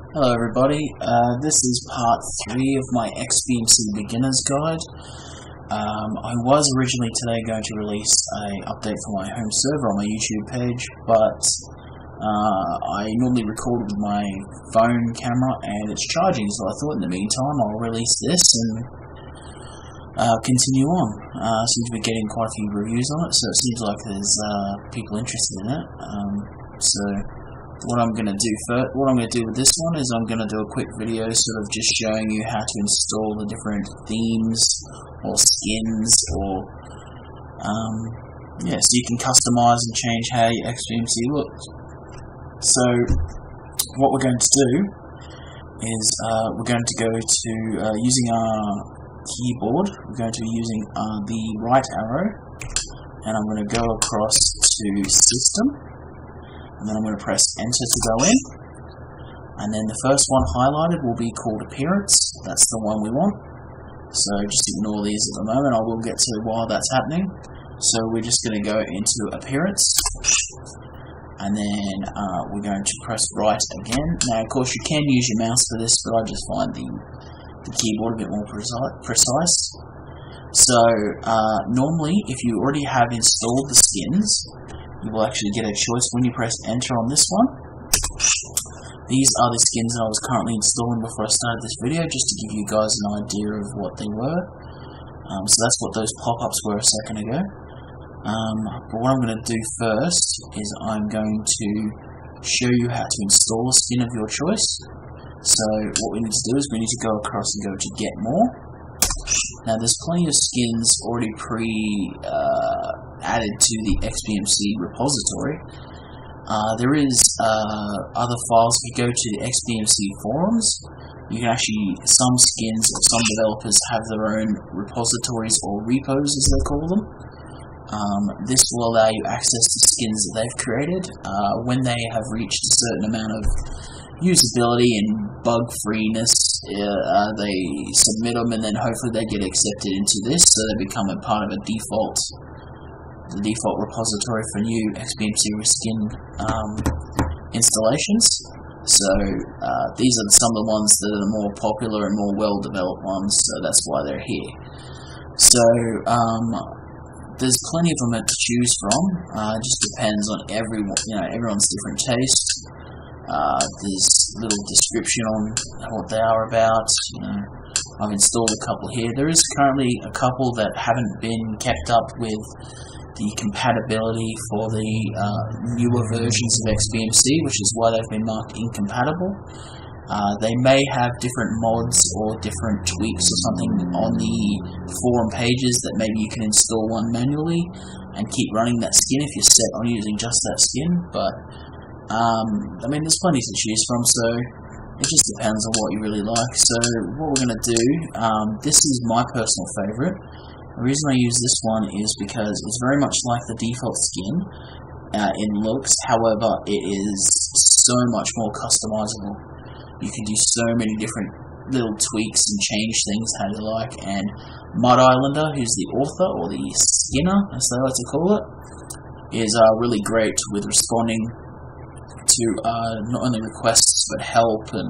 Hello everybody, this is part 3 of my XBMC beginner's guide. I was originally today going to release an update for my home server on my YouTube page, but I normally record with my phone camera and it's charging, so I thought in the meantime I'll release this and continue on. Seems to be getting quite a few reviews on it, so it seems like there's people interested in it. So what I'm going to do with this one is I'm going to do a quick video sort of just showing you how to install the different themes or skins or so you can customize and change how your XBMC looks. So what we're going to do is we're going to go to using our keyboard. We're going to be using the right arrow, and I'm going to go across to System. And then I'm going to press Enter to go in, and then the first one highlighted will be called Appearance. That's the one we want, so just ignore these at the moment. I will get to why that's happening. So we're just going to go into Appearance, and then we're going to press right again. Now of course you can use your mouse for this, but I just find the keyboard a bit more precise. So normally if you already have installed the skins, you will actually get a choice when you press enter on this one. These are the skins that I was currently installing before I started this video, just to give you guys an idea of what they were. So that's what those pop-ups were a second ago. But what I'm going to do first is I'm going to show you how to install a skin of your choice. So what we need to do is we need to go across and go to Get More. Now there's plenty of skins already added to the XBMC repository. There is other files. If you go to the XBMC forums, you can actually, some skins or some developers have their own repositories or repos as they call them. This will allow you access to skins that they've created when they have reached a certain amount of usability and bug freeness. They submit them, and then hopefully they get accepted into this, so they become a part of the default repository for new XBMC skin installations. So these are some of the ones that are the more popular and more well developed ones, so that's why they're here. So there's plenty of them to choose from. It just depends on everyone's different taste. There's a little description on what they are about. I've installed a couple here. There is currently a couple that haven't been kept up with the compatibility for the newer versions of XBMC, which is why they've been marked incompatible. They may have different mods or different tweaks or something on the forum pages that maybe you can install one manually and keep running that skin if you're set on using just that skin, but I mean, there's plenty to choose from, so it just depends on what you really like. So what we're going to do, this is my personal favourite. The reason I use this one is because it's very much like the default skin in looks, however it is so much more customizable. You can do so many different little tweaks and change things how you like, and Mud Islander, who's the author, or the skinner as they like to call it, is really great with responding to not only requests but help and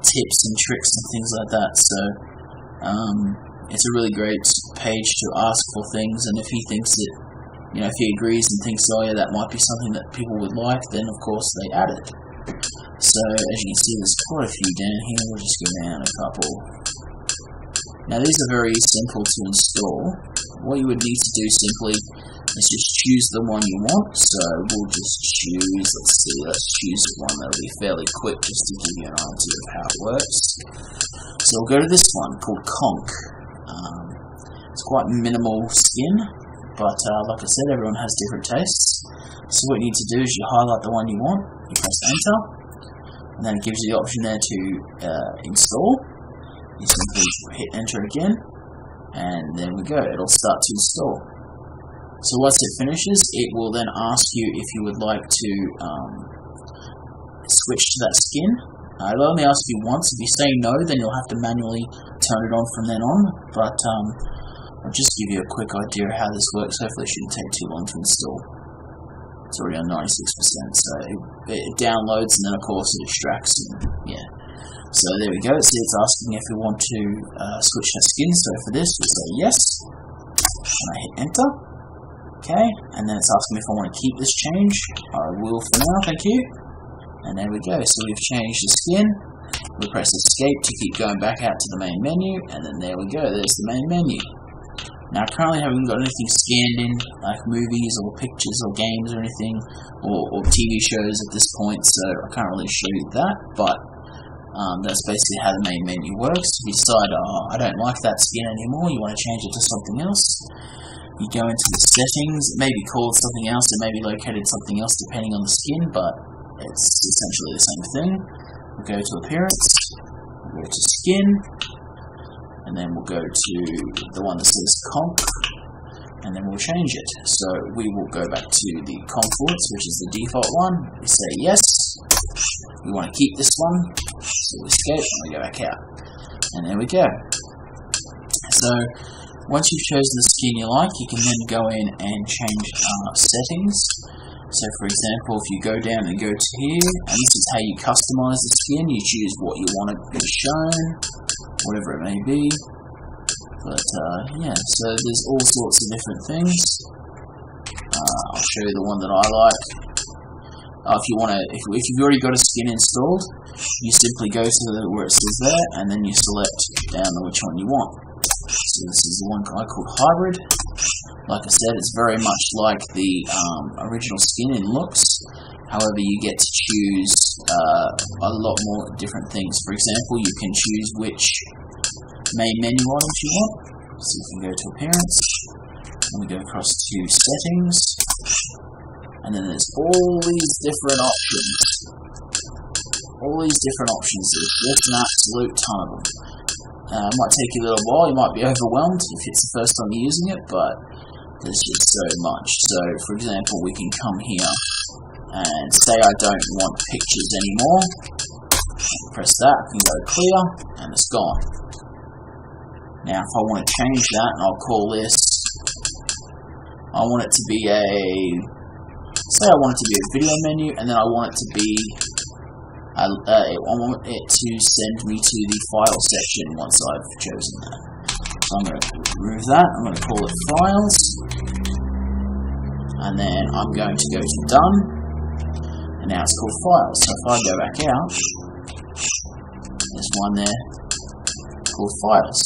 tips and tricks and things like that. So it's a really great page to ask for things, and if he thinks that, if he agrees and thinks, oh yeah, that might be something that people would like, then of course they add it. So as you can see, there's quite a few down here. We'll just go down a couple. Now these are very simple to install. What you would need to do simply is just choose the one you want. So we'll just choose, let's choose one that'll be fairly quick, just to give you an idea of how it works. So we'll go to this one called Conk. It's quite minimal skin, but like I said, everyone has different tastes. So what you need to do is you highlight the one you want, you press enter, and then it gives you the option there to install. You simply hit enter again, and there we go, it'll start to install. So once it finishes, it will then ask you if you would like to switch to that skin. It'll only ask you once. If you say no, then you'll have to manually turn it on from then on, but I'll just give you a quick idea of how this works. Hopefully it shouldn't take too long to install. It's already on 96%, so it downloads, and then of course it extracts, and yeah. So there we go. See, it's asking if we want to switch our skin. So for this, we'll say yes, and I hit enter. Okay, and then it's asking me if I want to keep this change. I will for now, thank you. And there we go. So we've changed the skin. We press escape to keep going back out to the main menu, and then there we go. There's the main menu. Now, I currently haven't got anything scanned in, like movies or pictures or games or anything, or TV shows at this point, so I can't really show you that, but that's basically how the main menu works. If you decide, oh, I don't like that skin anymore, you want to change it to something else, you go into the settings. It may be called something else, it may be located something else depending on the skin, but it's essentially the same thing. We'll go to appearance, we'll go to skin, and then we'll go to the one that says comp, and then we'll change it. So we will go back to the confluence, which is the default one. We say yes, we want to keep this one, so we escape and we go back out, and there we go. So once you've chosen the skin you like, you can then go in and change settings. So for example, if you go down and go to here, and this is how you customize the skin, you choose what you want it to be shown, whatever it may be. But yeah, so there's all sorts of different things. I'll show you the one that I like. If you want to, if you've already got a skin installed, you simply go to where it says there, and then you select down to which one you want. So this is the one I called hybrid. Like I said, it's very much like the original skin in looks. However, you get to choose a lot more different things. For example, you can choose which main menu items you want. So you can go to appearance, and we go across to settings, and then there's all these different options. There's just an absolute ton of them. It might take you a little while, you might be overwhelmed if it's the first time you're using it, but there's just so much. So, for example, we can come here and say I don't want pictures anymore. Press that, I can go clear, and it's gone. Now, if I want to change that, and I'll call this, I want it to be a, say I want it to be a video menu, and then I want it to be, I want it to send me to the file section once I've chosen that. So I'm going to remove that, I'm going to call it files, and then I'm going to go to done, and now it's called files. So if I go back out, there's one there called files.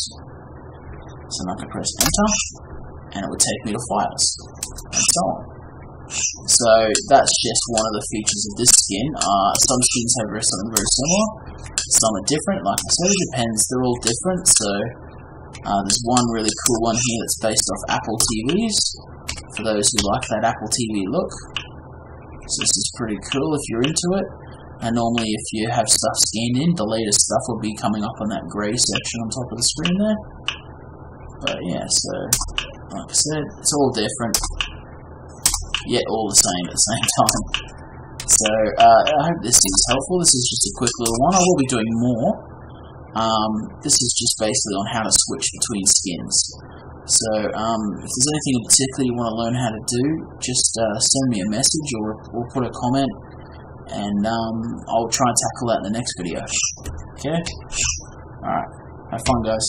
So I can press enter, and it would take me to files, and so on. So that's just one of the features of this skin. Some skins have something very similar, some are different. Like I said, it depends, they're all different. So there's one really cool one here that's based off Apple TVs, for those who like that Apple TV look. So this is pretty cool if you're into it. And normally if you have stuff scanned in, the latest stuff will be coming up on that grey section on top of the screen there. But yeah, so like I said, it's all different, yet all the same at the same time. So I hope this is helpful. This is just a quick little one. I will be doing more. This is just basically on how to switch between skins. So if there's anything in particular you want to learn how to do, just send me a message or put a comment, and I'll try and tackle that in the next video. Okay? Alright, have fun guys.